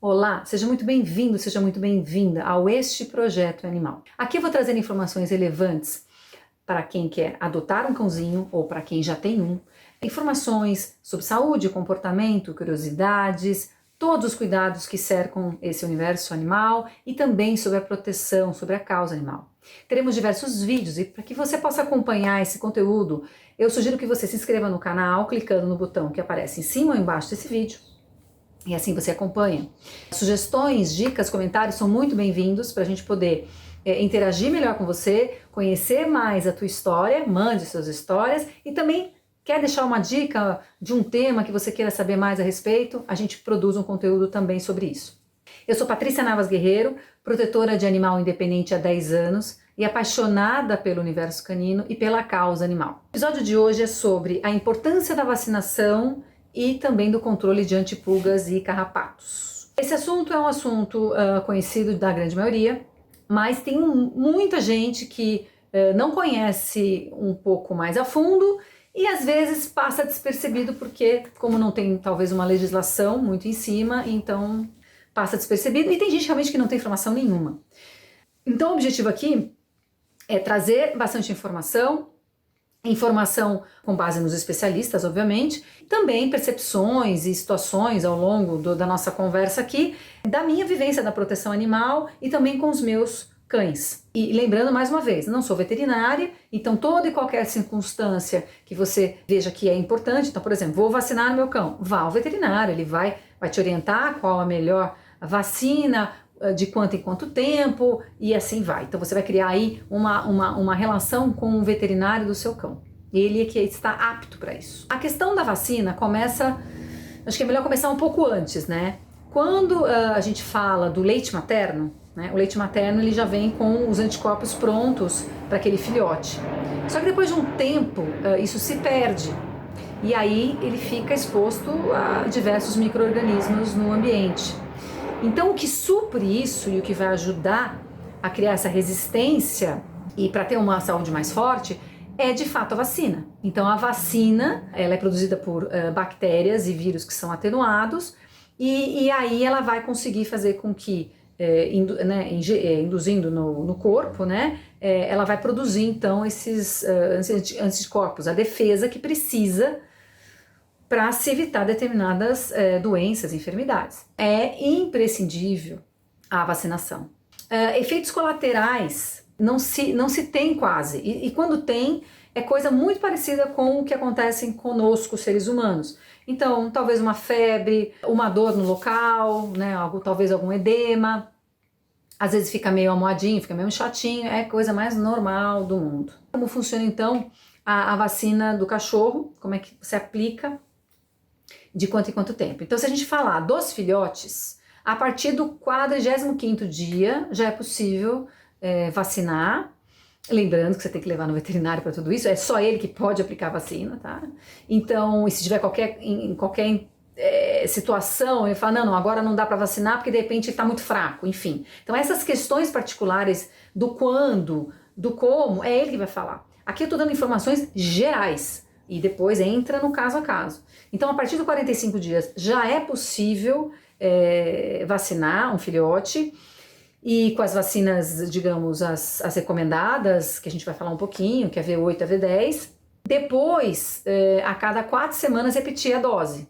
Olá, seja muito bem-vindo, seja muito bem-vinda ao Este Projeto Animal. Aqui eu vou trazer informações relevantes para quem quer adotar um cãozinho ou para quem já tem um, informações sobre saúde, comportamento, curiosidades, todos os cuidados que cercam esse universo animal e também sobre a proteção, sobre a causa animal. Teremos diversos vídeos e para que você possa acompanhar esse conteúdo, eu sugiro que você se inscreva no canal clicando no botão que aparece em cima ou embaixo desse vídeo. E assim você acompanha. Sugestões, dicas, comentários são muito bem-vindos para a gente poder interagir melhor com você, conhecer mais a tua história, mande suas histórias e também quer deixar uma dica de um tema que você queira saber mais a respeito, a gente produz um conteúdo também sobre isso. Eu sou Patrícia Navas Guerreiro, protetora de animal independente há 10 anos e apaixonada pelo universo canino e pela causa animal. O episódio de hoje é sobre a importância da vacinação e também do controle de antipulgas e carrapatos. Esse assunto é um assunto conhecido da grande maioria, mas tem muita gente que não conhece um pouco mais a fundo e às vezes passa despercebido porque, como não tem talvez uma legislação muito em cima, então passa despercebido e tem gente realmente que não tem informação nenhuma. Então o objetivo aqui é trazer bastante informação com base nos especialistas, obviamente, também percepções e situações ao longo da nossa conversa aqui, da minha vivência da proteção animal e também com os meus cães. E lembrando mais uma vez, não sou veterinária, então toda e qualquer circunstância que você veja que é importante, então por exemplo, vou vacinar meu cão, vá ao veterinário, ele vai te orientar qual a melhor vacina, de quanto em quanto tempo e assim vai. Então você vai criar aí uma relação com o veterinário do seu cão. Ele é que está apto para isso. A questão da vacina começa, acho que é melhor começar um pouco antes, né? Quando a gente fala do leite materno, né? O leite materno ele já vem com os anticorpos prontos para aquele filhote. Só que depois de um tempo isso se perde. E aí ele fica exposto a diversos micro-organismos no ambiente. Então o que supre isso e o que vai ajudar a criar essa resistência e para ter uma saúde mais forte é de fato a vacina. Então a vacina ela é produzida por bactérias e vírus que são atenuados e aí ela vai conseguir fazer com que, induzindo no corpo, né, ela vai produzir então esses anticorpos, a defesa que precisa para se evitar determinadas doenças, enfermidades. É imprescindível a vacinação. Efeitos colaterais não se tem quase, e quando tem, é coisa muito parecida com o que acontece conosco, seres humanos. Então, talvez uma febre, uma dor no local, né, talvez algum edema, às vezes fica meio amoadinho, fica meio chatinho, é coisa mais normal do mundo. Como funciona então a vacina do cachorro, como é que se aplica, de quanto em quanto tempo. Então se a gente falar dos filhotes, a partir do 45º dia já é possível vacinar, lembrando que você tem que levar no veterinário para tudo isso, é só ele que pode aplicar a vacina, tá? Então, e se tiver em qualquer situação, ele fala, não, agora não dá para vacinar porque de repente ele está muito fraco, enfim. Então essas questões particulares do quando, do como, é ele que vai falar. Aqui eu estou dando informações gerais, e depois entra no caso a caso. Então, a partir dos 45 dias já é possível vacinar um filhote e com as vacinas, digamos, as recomendadas, que a gente vai falar um pouquinho, que é a V8 e a V10. Depois, a cada 4 semanas, repetir a dose,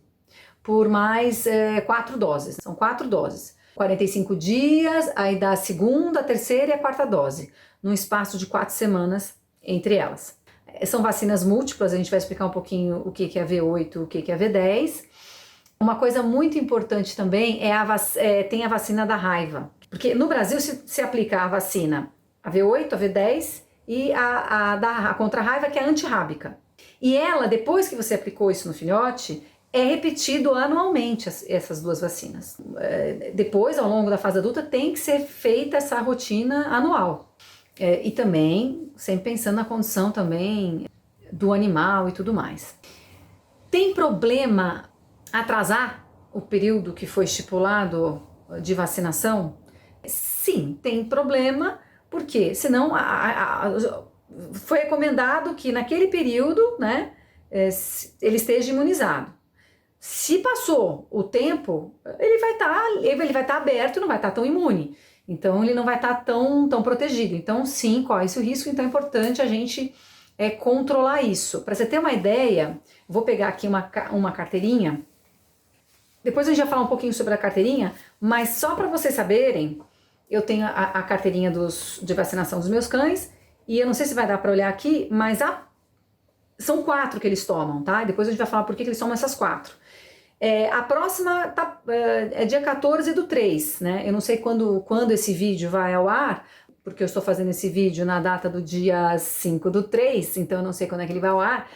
por mais 4 doses. São 4 doses. 45 dias, aí dá a segunda, a terceira e a quarta dose, num espaço de 4 semanas entre elas. São vacinas múltiplas, a gente vai explicar um pouquinho o que é a V8, o que é a V10. Uma coisa muito importante também tem a vacina da raiva. Porque no Brasil se aplica a vacina, a V8, a V10 e a contra a raiva, que é antirrábica. E ela, depois que você aplicou isso no filhote, é repetido anualmente essas duas vacinas. Depois, ao longo da fase adulta, tem que ser feita essa rotina anual. E também, sempre pensando na condição também do animal e tudo mais. Tem problema atrasar o período que foi estipulado de vacinação? Sim, tem problema, porque senão foi recomendado que naquele período, né, ele esteja imunizado. Se passou o tempo, ele vai estar aberto e não vai estar tão imune. Então, ele não vai estar tão protegido. Então, sim, corre-se o risco. Então, é importante a gente controlar isso. Para você ter uma ideia, vou pegar aqui uma carteirinha. Depois a gente vai falar um pouquinho sobre a carteirinha, mas só para vocês saberem, eu tenho a carteirinha de vacinação dos meus cães, e eu não sei se vai dar para olhar aqui, mas são 4 que eles tomam, tá? Depois a gente vai falar por que eles tomam essas 4. A próxima é dia 14/3, né? Eu não sei quando esse vídeo vai ao ar, porque eu estou fazendo esse vídeo na data do dia 5/3, então eu não sei quando é que ele vai ao ar.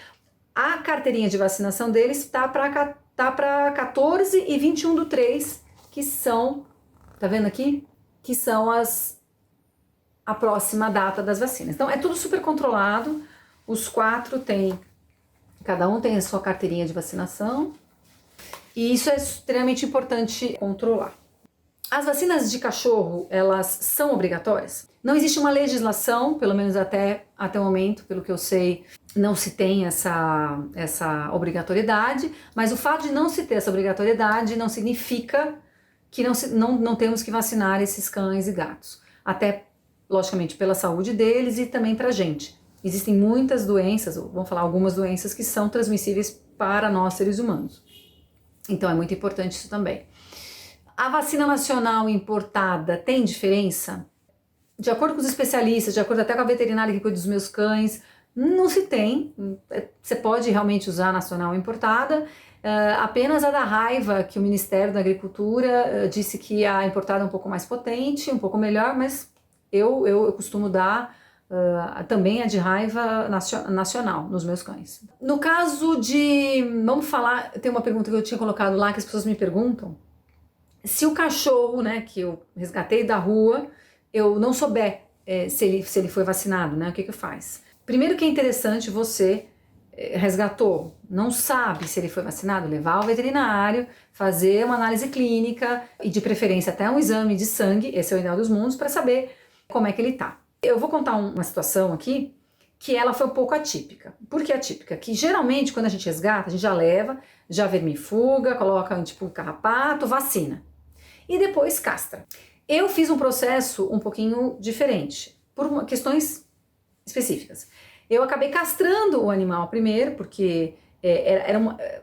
A carteirinha de vacinação deles tá para 14 e 21/3, que são, tá vendo aqui? Que são a próxima data das vacinas. Então é tudo super controlado, os 4 cada um tem a sua carteirinha de vacinação, e isso é extremamente importante controlar. As vacinas de cachorro, elas são obrigatórias? Não existe uma legislação, pelo menos até o momento, pelo que eu sei, não se tem essa obrigatoriedade, mas o fato de não se ter essa obrigatoriedade não significa que não temos que vacinar esses cães e gatos. Até, logicamente, pela saúde deles e também para a gente. Existem muitas doenças, vamos falar algumas doenças que são transmissíveis para nós, seres humanos. Então é muito importante isso também. A vacina nacional importada tem diferença? De acordo com os especialistas, de acordo até com a veterinária que cuida dos meus cães, não se tem. Você pode realmente usar a nacional importada. Apenas a da raiva, que o Ministério da Agricultura disse que a importada é um pouco mais potente, um pouco melhor, mas eu costumo dar também a de raiva nacional nos meus cães. No caso vamos falar, tem uma pergunta que eu tinha colocado lá que as pessoas me perguntam, se o cachorro, né, que eu resgatei da rua, eu não souber se ele foi vacinado, né, o que faz? Primeiro que é interessante você resgatou, não sabe se ele foi vacinado, levar ao veterinário, fazer uma análise clínica e de preferência até um exame de sangue, esse é o ideal dos mundos, para saber como é que ele tá. Eu vou contar uma situação aqui que ela foi um pouco atípica. Por que atípica? Que geralmente quando a gente resgata, a gente já leva, já vermifuga, coloca tipo carrapato, vacina e depois castra. Eu fiz um processo um pouquinho diferente, por questões específicas. Eu acabei castrando o animal primeiro, porque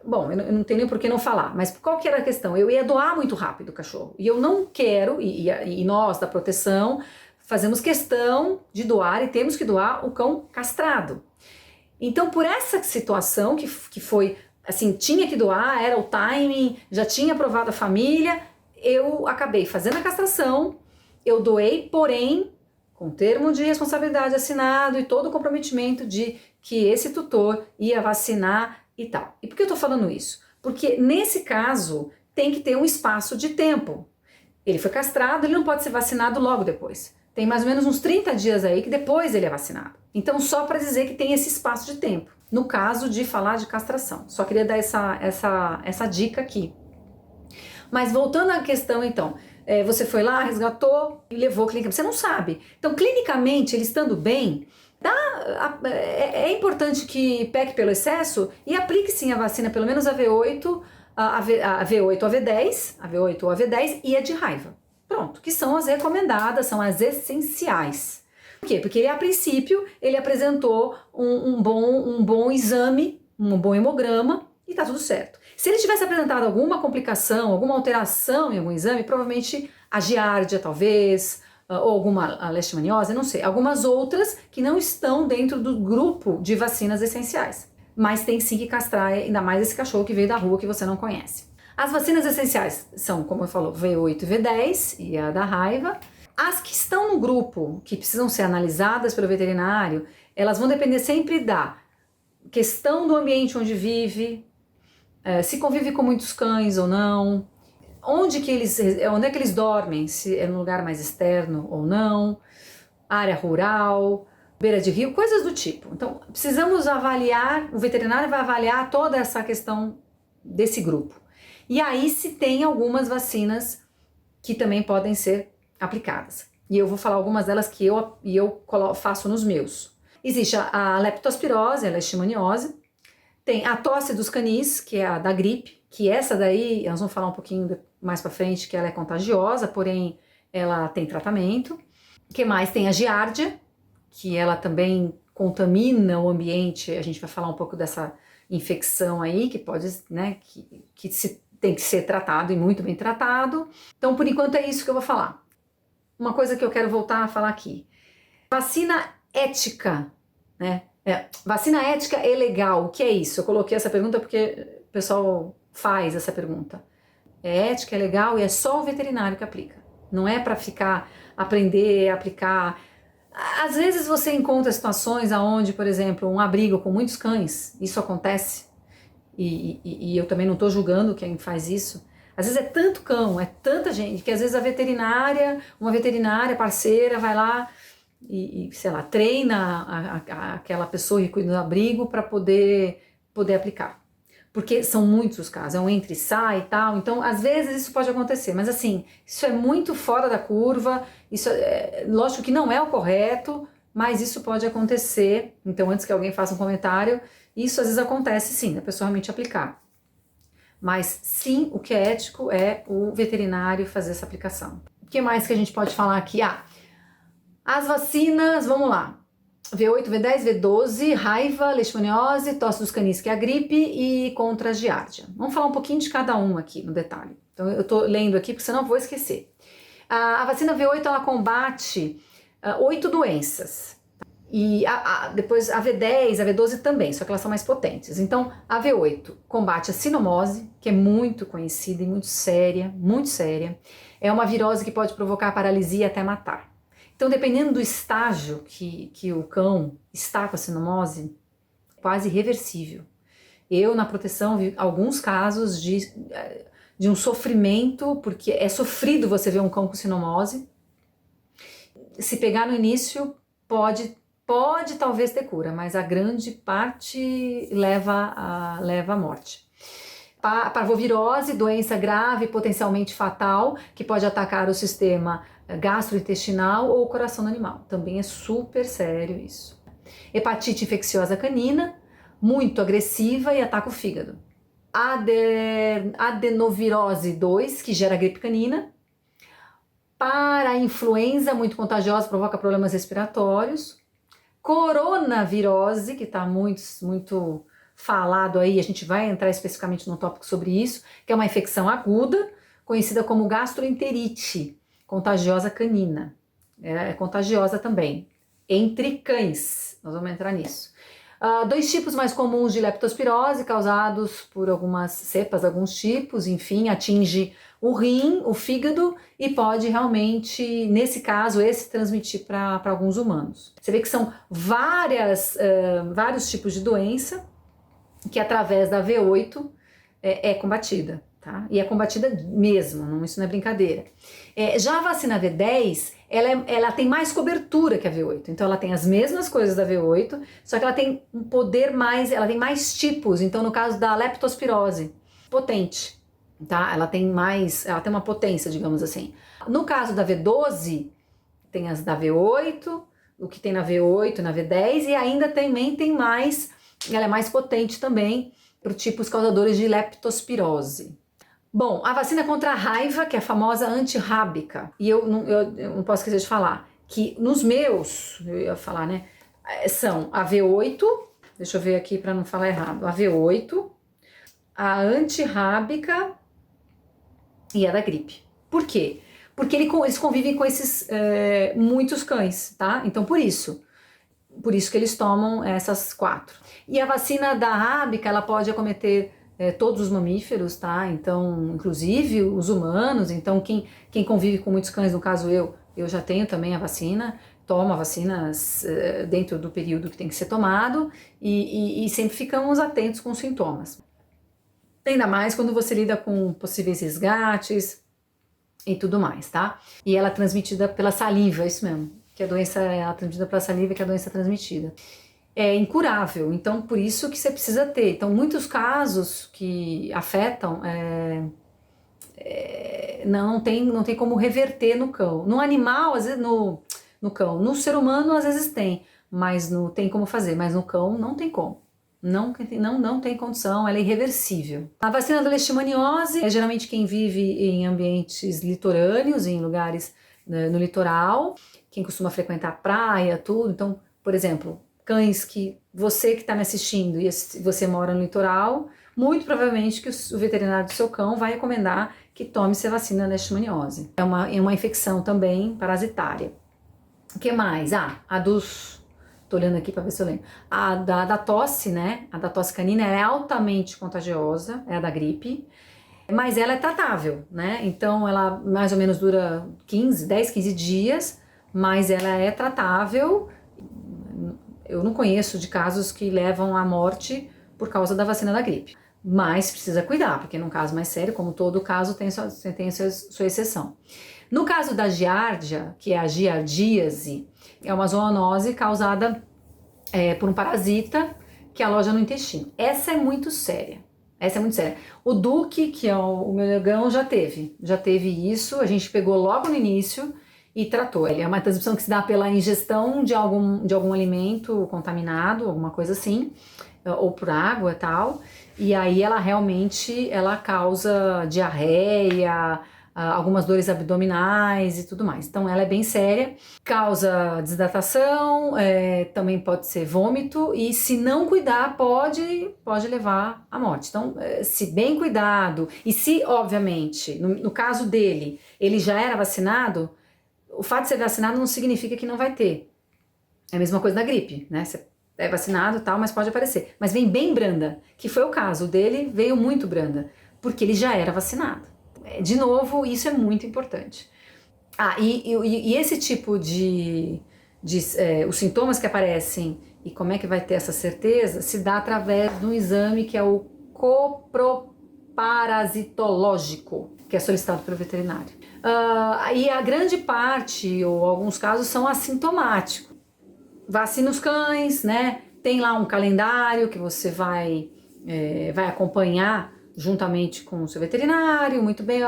bom, eu não tenho nem por que não falar, mas qual que era a questão? Eu ia doar muito rápido o cachorro, e eu não quero, e nós da proteção fazemos questão de doar, e temos que doar o cão castrado. Então, por essa situação que foi, assim, tinha que doar, era o timing, já tinha aprovado a família, eu acabei fazendo a castração, eu doei, porém, com termo de responsabilidade assinado e todo o comprometimento de que esse tutor ia vacinar e tal. E por que eu tô falando isso? Porque nesse caso tem que ter um espaço de tempo. Ele foi castrado, ele não pode ser vacinado logo depois. Tem mais ou menos uns 30 dias aí que depois ele é vacinado. Então, só para dizer que tem esse espaço de tempo, no caso de falar de castração. Só queria dar essa dica aqui. Mas voltando à questão, então, você foi lá, resgatou e levou clinicamente. Você não sabe. Então, clinicamente, ele estando bem, é importante que peque pelo excesso e aplique sim a vacina, pelo menos a V8, a V8 ou a V10, a V8 ou a V10 e a de raiva. Pronto, que são as recomendadas, são as essenciais. Por quê? Porque a princípio ele apresentou um bom exame, um bom hemograma e tá tudo certo. Se ele tivesse apresentado alguma complicação, alguma alteração em algum exame, provavelmente a giardia talvez, ou alguma leishmaniose, não sei, algumas outras que não estão dentro do grupo de vacinas essenciais. Mas tem sim que castrar, ainda mais esse cachorro que veio da rua que você não conhece. As vacinas essenciais são, como eu falou, V8 e V10 e a da raiva. As que estão no grupo, que precisam ser analisadas pelo veterinário, elas vão depender sempre da questão do ambiente onde vive, se convive com muitos cães ou não, onde é que eles dormem, se é num lugar mais externo ou não, área rural, beira de rio, coisas do tipo. Então, precisamos avaliar, o veterinário vai avaliar toda essa questão desse grupo. E aí se tem algumas vacinas que também podem ser aplicadas. E eu vou falar algumas delas que eu faço nos meus. Existe a leptospirose, a leishmaniose. Tem a tosse dos canis, que é a da gripe. que essa daí, nós vamos falar um pouquinho mais para frente, que ela é contagiosa, porém ela tem tratamento. O que mais? Tem a giardia, que ela também contamina o ambiente, a gente vai falar um pouco dessa infecção aí, que pode, né, tem que ser tratado e muito bem tratado. Então, por enquanto é isso que eu vou falar. Uma coisa que eu quero voltar a falar aqui. Vacina ética, né? Vacina ética é legal, o que é isso? Eu coloquei essa pergunta porque o pessoal faz essa pergunta. É ética, é legal e é só o veterinário que aplica. Não é para ficar, aprender, aplicar. Às vezes você encontra situações onde, por exemplo, um abrigo com muitos cães, isso acontece, e eu também não estou julgando quem faz isso. Às vezes é tanto cão, é tanta gente, que às vezes uma veterinária parceira vai lá sei lá, treina aquela pessoa que cuida do abrigo para poder aplicar. Porque são muitos os casos, é um entra e sai e tal, então às vezes isso pode acontecer, mas assim, isso é muito fora da curva, isso lógico que não é o correto, mas isso pode acontecer, então antes que alguém faça um comentário, isso às vezes acontece sim, da pessoa realmente aplicar. Mas sim, o que é ético é o veterinário fazer essa aplicação. O que mais que a gente pode falar aqui? As vacinas, vamos lá. V8, V10, V12, raiva, leishmaniose, tosse dos canis, que é a gripe, e contra a giardia. Vamos falar um pouquinho de cada um aqui no detalhe. Então eu tô lendo aqui porque senão eu vou esquecer. A vacina V8 ela combate 8 doenças. E depois a V10, a V12 também, só que elas são mais potentes. Então a V8 combate a sinomose, que é muito conhecida e muito séria, muito séria. É uma virose que pode provocar paralisia até matar. Então, dependendo do estágio que o cão está com a sinomose, é quase irreversível. Eu, na proteção, vi alguns casos de um sofrimento, porque é sofrido você ver um cão com sinomose. Se pegar no início, pode talvez ter cura, mas a grande parte leva à morte. Parvovirose, doença grave, potencialmente fatal, que pode atacar o sistema gastrointestinal ou o coração do animal. Também é super sério isso. Hepatite infecciosa canina, muito agressiva e ataca o fígado. Adenovirose 2, que gera gripe canina. Parainfluenza, muito contagiosa, provoca problemas respiratórios. Coronavirose, que está muito falado aí, a gente vai entrar especificamente no tópico sobre isso, que é uma infecção aguda, conhecida como gastroenterite, contagiosa canina. É contagiosa também, entre cães, nós vamos entrar nisso. 2 tipos mais comuns de leptospirose, causados por algumas cepas, alguns tipos, enfim, atinge o rim, o fígado e pode realmente, nesse caso, transmitir para alguns humanos. Você vê que são vários tipos de doença que através da V8 é combatida, tá? E é combatida mesmo, isso não é brincadeira. Já a vacina V10, ela tem mais cobertura que a V8, então ela tem as mesmas coisas da V8, só que ela tem um poder mais, ela tem mais tipos, então no caso da leptospirose, potente, tá? Ela tem uma potência, digamos assim. No caso da V12, tem as da V8, o que tem na V8, na V10, e ainda também tem mais, ela é mais potente também para tipos causadores de leptospirose. Bom, a vacina contra a raiva, que é a famosa antirrábica, e eu não posso esquecer de falar, que nos meus, eu ia falar, né, são a V8, deixa eu ver aqui para não falar errado, a V8, a antirrábica e a da gripe. Por quê? Porque eles convivem com esses muitos cães, tá? Então por isso que eles tomam essas 4. E a vacina da rábica, ela pode acometer todos os mamíferos, tá? Então, inclusive os humanos. Então, quem convive com muitos cães, no caso eu já tenho também a vacina, tomo a vacina dentro do período que tem que ser tomado e sempre ficamos atentos com os sintomas. Ainda mais quando você lida com possíveis resgates e tudo mais, tá? E ela é transmitida pela saliva, isso mesmo, que a doença é transmitida pela saliva, que é a doença transmitida. É incurável, então por isso que você precisa ter. Então muitos casos que afetam não tem como reverter no cão. No animal, às vezes no cão. No ser humano às vezes tem, mas tem como fazer, mas no cão não tem como. Não tem condição, ela é irreversível. A vacina da leishmaniose é geralmente quem vive em ambientes litorâneos, em lugares, né, no litoral, quem costuma frequentar praia, tudo. Então, por exemplo, cães que você que está me assistindo e você mora no litoral, muito provavelmente que o veterinário do seu cão vai recomendar que tome-se a vacina da leishmaniose. É uma infecção também parasitária. O que mais? A dos... Tô olhando aqui para ver se eu lembro. A da tosse, né? A da tosse canina é altamente contagiosa, é a da gripe, mas ela é tratável, né? Então ela mais ou menos dura 10, 15 dias, mas ela é tratável. Eu não conheço de casos que levam à morte por causa da vacina da gripe. Mas precisa cuidar, porque num caso mais sério, como todo caso, tem sua exceção. No caso da giardia, que é a giardíase, é uma zoonose causada por um parasita que aloja no intestino. Essa é muito séria. O Duque, que é o meu negão, já teve isso. A gente pegou logo no início e tratou. Ele é uma transmissão que se dá pela ingestão de algum alimento contaminado, alguma coisa assim, ou por água e tal. E aí ela realmente causa diarreia, algumas dores abdominais e tudo mais. Então ela é bem séria, causa desidratação, também pode ser vômito e se não cuidar pode levar à morte. Então, se bem cuidado e se, obviamente, no caso dele, ele já era vacinado, o fato de ser vacinado não significa que não vai ter. É a mesma coisa da gripe, né? Você é vacinado e tal, mas pode aparecer. Mas vem bem branda, que foi o caso. O dele veio muito branda, porque ele já era vacinado. De novo, isso é muito importante. E esse tipo os sintomas que aparecem e como é que vai ter essa certeza, se dá através de um exame que é o coproparasitológico, que é solicitado pelo veterinário. E a grande parte, ou alguns casos, são assintomáticos. Vacina os cães, né? Tem lá um calendário que você vai acompanhar juntamente com o seu veterinário, muito bem,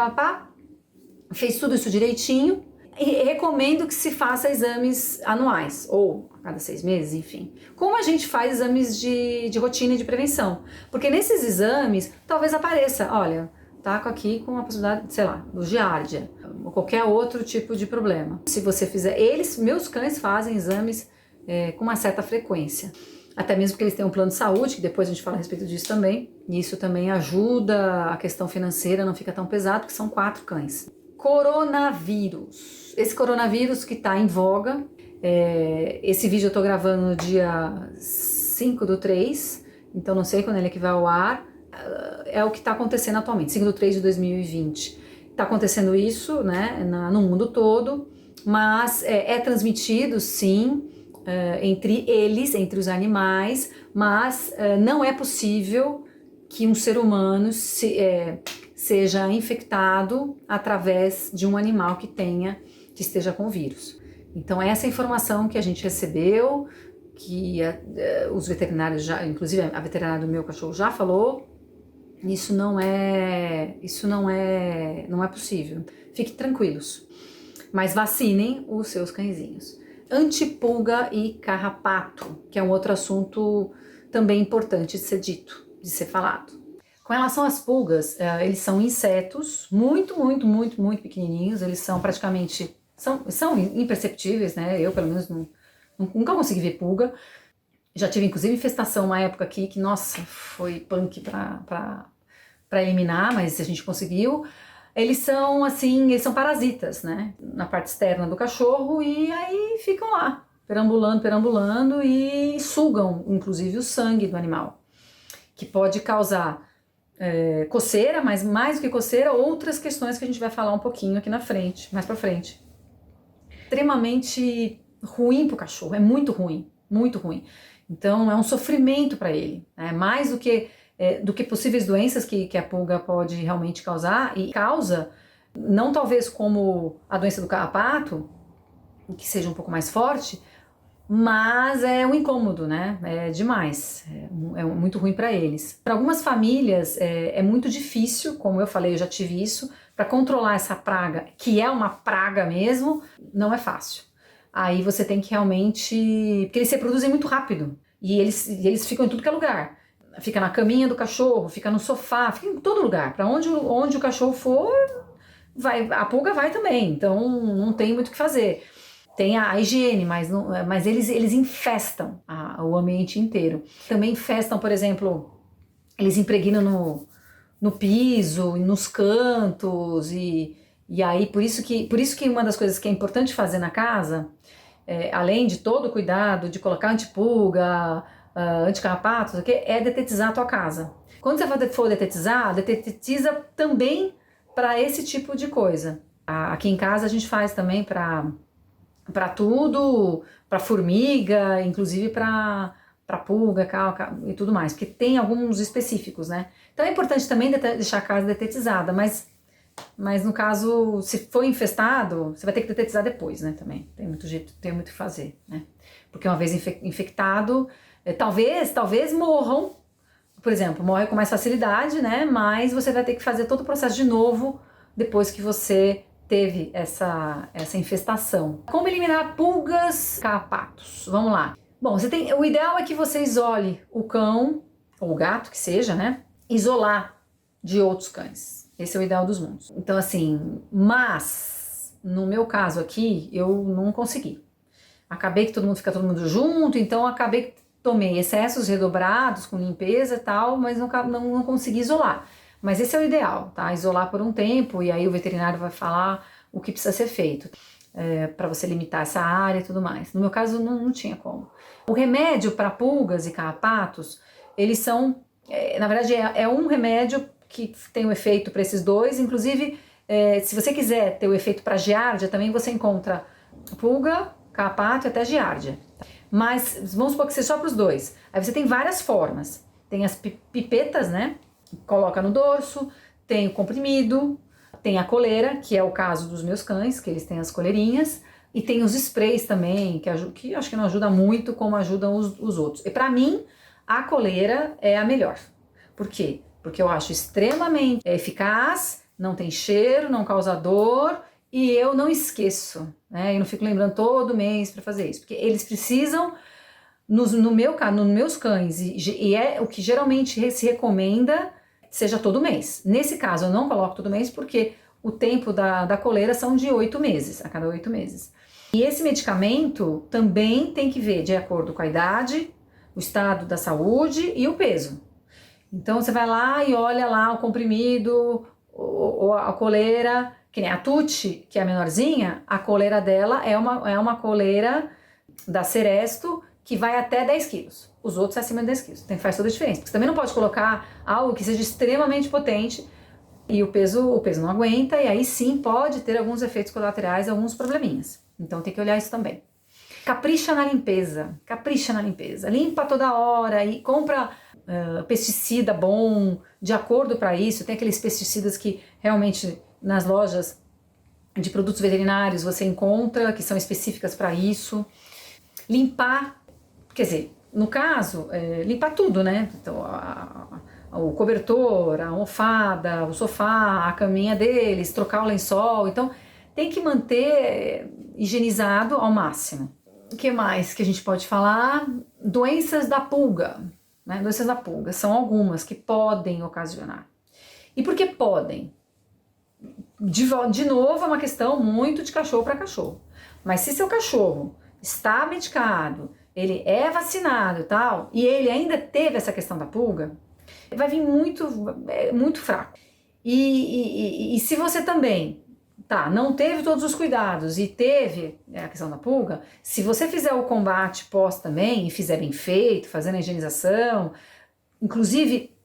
fez tudo isso direitinho. E recomendo que se faça exames anuais, ou a cada 6 meses, enfim. Como a gente faz exames de rotina e de prevenção. Porque nesses exames, talvez apareça, olha, tá aqui com a possibilidade, sei lá, do giardia, ou qualquer outro tipo de problema. Se você fizer, meus cães fazem exames com uma certa frequência. Até mesmo porque eles têm um plano de saúde, que depois a gente fala a respeito disso também. E isso também ajuda a questão financeira, não fica tão pesado, porque são 4 cães. Coronavírus. Esse coronavírus que está em voga. Esse vídeo eu estou gravando no dia 5/3, então não sei quando ele é que vai ao ar. É o que está acontecendo atualmente, 5/3 de 2020. Está acontecendo isso, né, no mundo todo, mas é transmitido, sim, entre os animais, mas não é possível que um ser humano seja infectado através de um animal que esteja com o vírus. Então essa informação que a gente recebeu, que os veterinários inclusive a veterinária do meu cachorro já falou, isso não é possível. Fiquem tranquilos, mas vacinem os seus cãezinhos. Antipulga e carrapato, que é um outro assunto também importante de ser dito, de ser falado. Com relação às pulgas, eles são insetos muito, muito, muito, muito pequenininhos, eles são praticamente, são imperceptíveis, né? Eu, pelo menos, nunca consegui ver pulga. Já tive, inclusive, infestação uma época aqui que, nossa, foi punk para eliminar, mas a gente conseguiu. Eles são parasitas, né? Na parte externa do cachorro e aí ficam lá, perambulando e sugam, inclusive, o sangue do animal, que pode causar coceira, mas mais do que coceira, outras questões que a gente vai falar um pouquinho aqui mais pra frente. Extremamente ruim pro cachorro, é muito ruim, muito ruim. Então é um sofrimento para ele, né? Mais do que possíveis doenças que a pulga pode realmente causar, e causa, não talvez como a doença do carrapato, que seja um pouco mais forte, mas é um incômodo, né? É demais, é muito ruim para eles. Para algumas famílias é muito difícil, como eu falei, eu já tive isso, para controlar essa praga, que é uma praga mesmo, não é fácil. Aí você tem que realmente... Porque eles se reproduzem muito rápido, e eles ficam em tudo que é lugar. fica na caminha do cachorro, fica no sofá, fica em todo lugar. Para onde o cachorro for, a pulga vai também, então não tem muito o que fazer. Tem a higiene, mas eles infestam o ambiente inteiro. Também infestam, por exemplo, eles impregnam no piso, nos cantos, e aí por isso que uma das coisas que é importante fazer na casa, além de todo o cuidado de colocar antipulga, anticarrapatos, é detetizar a tua casa. Quando você for detetizar, detetiza também para esse tipo de coisa. Aqui em casa a gente faz também para tudo, para formiga, inclusive para pulga, calca e tudo mais, porque tem alguns específicos, né? Então é importante também deixar a casa detetizada, mas no caso, se for infestado, você vai ter que detetizar depois, né? Também tem muito jeito, tem muito o que fazer, né? Porque uma vez infectado, talvez morram, por exemplo, morre com mais facilidade, né? Mas você vai ter que fazer todo o processo de novo depois que você teve essa infestação. Como eliminar pulgas, carrapatos? Vamos lá. Bom, o ideal é que você isole o cão, ou o gato, que seja, né? Isolar de outros cães. Esse é o ideal dos mundos. Então, assim, mas, no meu caso aqui, eu não consegui. Acabei que fica todo mundo junto, então acabei que tomei excessos redobrados com limpeza e tal, mas não consegui isolar. Mas esse é o ideal, tá? Isolar por um tempo e aí o veterinário vai falar o que precisa ser feito para você limitar essa área e tudo mais. No meu caso, não tinha como. O remédio para pulgas e carrapatos, eles são, na verdade, é um remédio que tem o efeito para esses dois. Inclusive, se você quiser ter o efeito para giardia, também você encontra pulga, carrapato e até giardia. Mas vamos supor que seja só para os dois. Aí você tem várias formas. Tem as pipetas, né? Coloca no dorso, tem o comprimido, tem a coleira, que é o caso dos meus cães, que eles têm as coleirinhas, e tem os sprays também, que acho que não ajuda muito como ajudam os outros. E para mim, a coleira é a melhor. Por quê? Porque eu acho extremamente eficaz, não tem cheiro, não causa dor, e eu não esqueço, né? Eu não fico lembrando todo mês para fazer isso, porque eles precisam, nos meus cães, e é o que geralmente se recomenda, seja todo mês. Nesse caso, eu não coloco todo mês porque o tempo da coleira são de 8 meses, a cada 8 meses. E esse medicamento também tem que ver de acordo com a idade, o estado da saúde e o peso. Então você vai lá e olha lá o comprimido, ou a coleira, que nem a Tuti, que é a menorzinha, a coleira dela é uma coleira da Seresto, que vai até 10 quilos. Os outros é acima de 10 quilos. Então faz toda a diferença. Porque você também não pode colocar algo que seja extremamente potente e o peso não aguenta, e aí sim pode ter alguns efeitos colaterais, alguns probleminhas. Então tem que olhar isso também. Capricha na limpeza. Limpa toda hora e compra pesticida bom, de acordo para isso. Tem aqueles pesticidas que realmente nas lojas de produtos veterinários você encontra, que são específicas para isso. Limpar, quer dizer, no caso, limpar tudo, né? Então, o cobertor, a almofada, o sofá, a caminha deles, trocar o lençol. Então, tem que manter higienizado ao máximo. O que mais que a gente pode falar? Doenças da pulga. Né? Doenças da pulga são algumas que podem ocasionar. E por que podem? De novo, é uma questão muito de cachorro para cachorro. Mas se seu cachorro está medicado, ele é vacinado e tal, e ele ainda teve essa questão da pulga, vai vir muito fraco. E se você também não teve todos os cuidados e teve a questão da pulga, se você fizer o combate pós também e fizer bem feito, fazendo a higienização, inclusive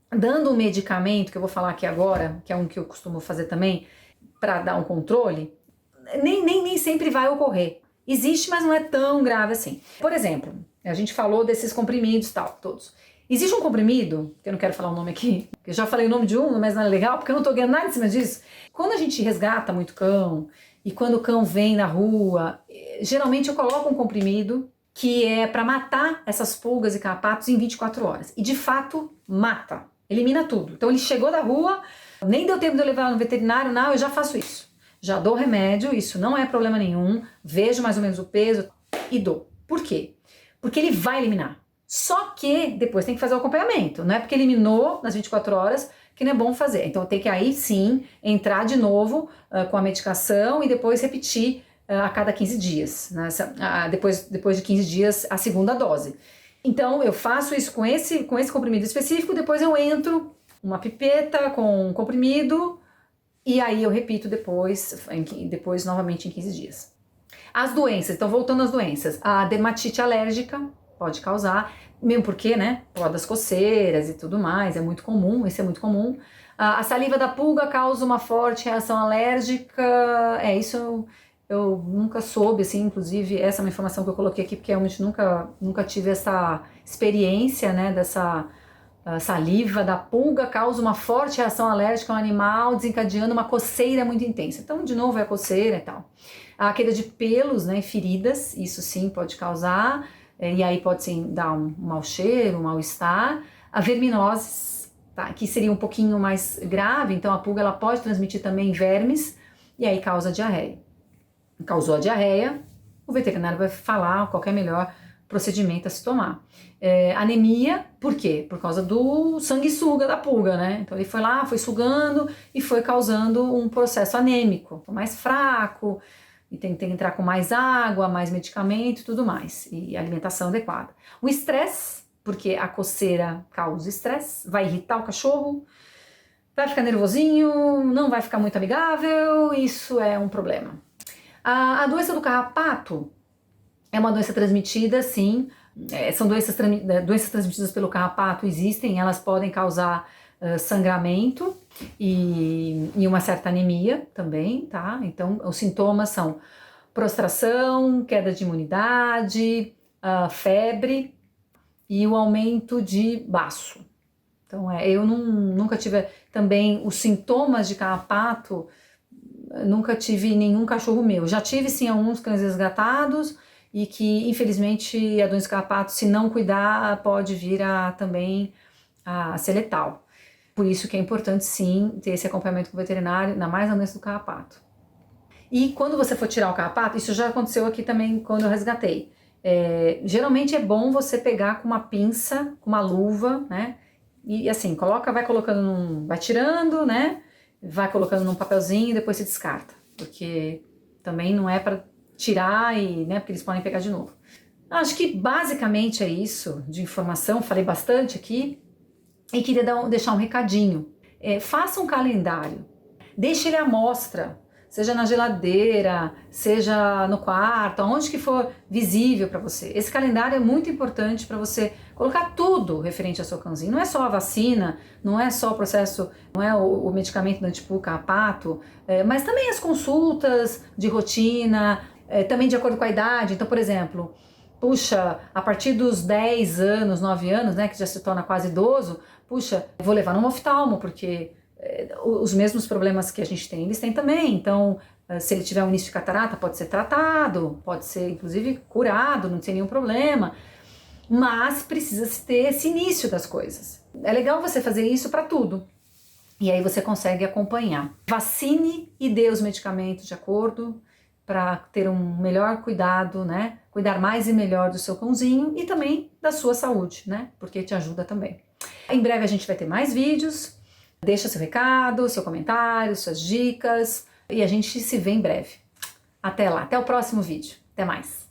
dando um medicamento, que eu vou falar aqui agora, que é um que eu costumo fazer também, para dar um controle, nem sempre vai ocorrer. Existe, mas não é tão grave assim. Por exemplo, a gente falou desses comprimidos e tal, todos. Existe um comprimido, que eu não quero falar o nome aqui, que eu já falei o nome de um, mas não é legal, porque eu não tô ganhando nada em cima disso. Quando a gente resgata muito cão, e quando o cão vem na rua, geralmente eu coloco um comprimido que é para matar essas pulgas e carrapatos em 24 horas. E de fato, mata, elimina tudo. Então ele chegou da rua, nem deu tempo de eu levar no veterinário, não, eu já faço isso. Já dou remédio, isso não é problema nenhum, vejo mais ou menos o peso e dou. Por quê? Porque ele vai eliminar. Só que depois tem que fazer o acompanhamento, não é porque eliminou nas 24 horas que não é bom fazer. Então tem que aí sim entrar de novo com a medicação e depois repetir a cada 15 dias, né? Depois de 15 dias a segunda dose. Então eu faço isso com esse comprimido específico, depois eu entro uma pipeta com um comprimido e aí eu repito depois novamente em 15 dias. As doenças, então voltando às doenças, a dermatite alérgica pode causar, mesmo porque, né, pode das coceiras e tudo mais, é muito comum, isso é muito comum. A saliva da pulga causa uma forte reação alérgica, isso eu nunca soube, assim, inclusive essa é uma informação que eu coloquei aqui, porque realmente nunca tive essa experiência, né, dessa saliva da pulga causa uma forte reação alérgica ao animal, desencadeando uma coceira muito intensa. Então, de novo, é a coceira e tal. A queda de pelos, né, feridas, isso sim pode causar, e aí pode sim dar um mau cheiro, um mal-estar. A verminose, tá, que seria um pouquinho mais grave, então a pulga ela pode transmitir também vermes, e aí causa diarreia. Causou a diarreia, o veterinário vai falar qual é o melhor procedimento a se tomar. Anemia, por quê? Por causa do sanguessuga da pulga, né? Então ele foi lá, foi sugando e foi causando um processo anêmico, mais fraco, e tem que entrar com mais água, mais medicamento e tudo mais, e alimentação adequada. O estresse, porque a coceira causa estresse, vai irritar o cachorro, vai ficar nervosinho, não vai ficar muito amigável, isso é um problema. A doença do carrapato é uma doença transmitida, sim, são doenças transmitidas pelo carrapato, existem, elas podem causar sangramento e uma certa anemia também, tá? Então, os sintomas são prostração, queda de imunidade, febre e o aumento de baço. Então, eu nunca tive também os sintomas de carrapato, nunca tive nenhum cachorro meu. Já tive, sim, alguns cães resgatados e que, infelizmente, a doença do carrapato, se não cuidar, pode vir também a ser letal. Por isso que é importante, sim, ter esse acompanhamento com o veterinário, ainda mais na doença do carrapato. E quando você for tirar o carrapato, isso já aconteceu aqui também quando eu resgatei. Geralmente é bom você pegar com uma pinça, com uma luva, né? E assim, vai colocando vai tirando, né? Vai colocando num papelzinho e depois se descarta. Porque também não é para tirar né? Porque eles podem pegar de novo. Acho que basicamente é isso de informação, falei bastante aqui. E queria deixar um recadinho. Faça um calendário, deixe ele à mostra, seja na geladeira, seja no quarto, aonde que for visível para você. Esse calendário é muito importante para você colocar tudo referente ao seu cãozinho. Não é só a vacina, não é só o processo, não é o medicamento do antipulga, carrapato, mas também as consultas de rotina, também de acordo com a idade. Então, por exemplo, puxa, a partir dos 10 anos, 9 anos, né, que já se torna quase idoso, puxa, vou levar num oftalmo, porque os mesmos problemas que a gente tem, eles têm também. Então, se ele tiver um início de catarata, pode ser tratado, pode ser, inclusive, curado, não tem nenhum problema. Mas precisa-se ter esse início das coisas. É legal você fazer isso para tudo. E aí você consegue acompanhar. Vacine e dê os medicamentos de acordo para ter um melhor cuidado, né? Cuidar mais e melhor do seu cãozinho e também da sua saúde, né? Porque te ajuda também. Em breve a gente vai ter mais vídeos. Deixa seu recado, seu comentário, suas dicas e a gente se vê em breve. Até lá, até o próximo vídeo. Até mais!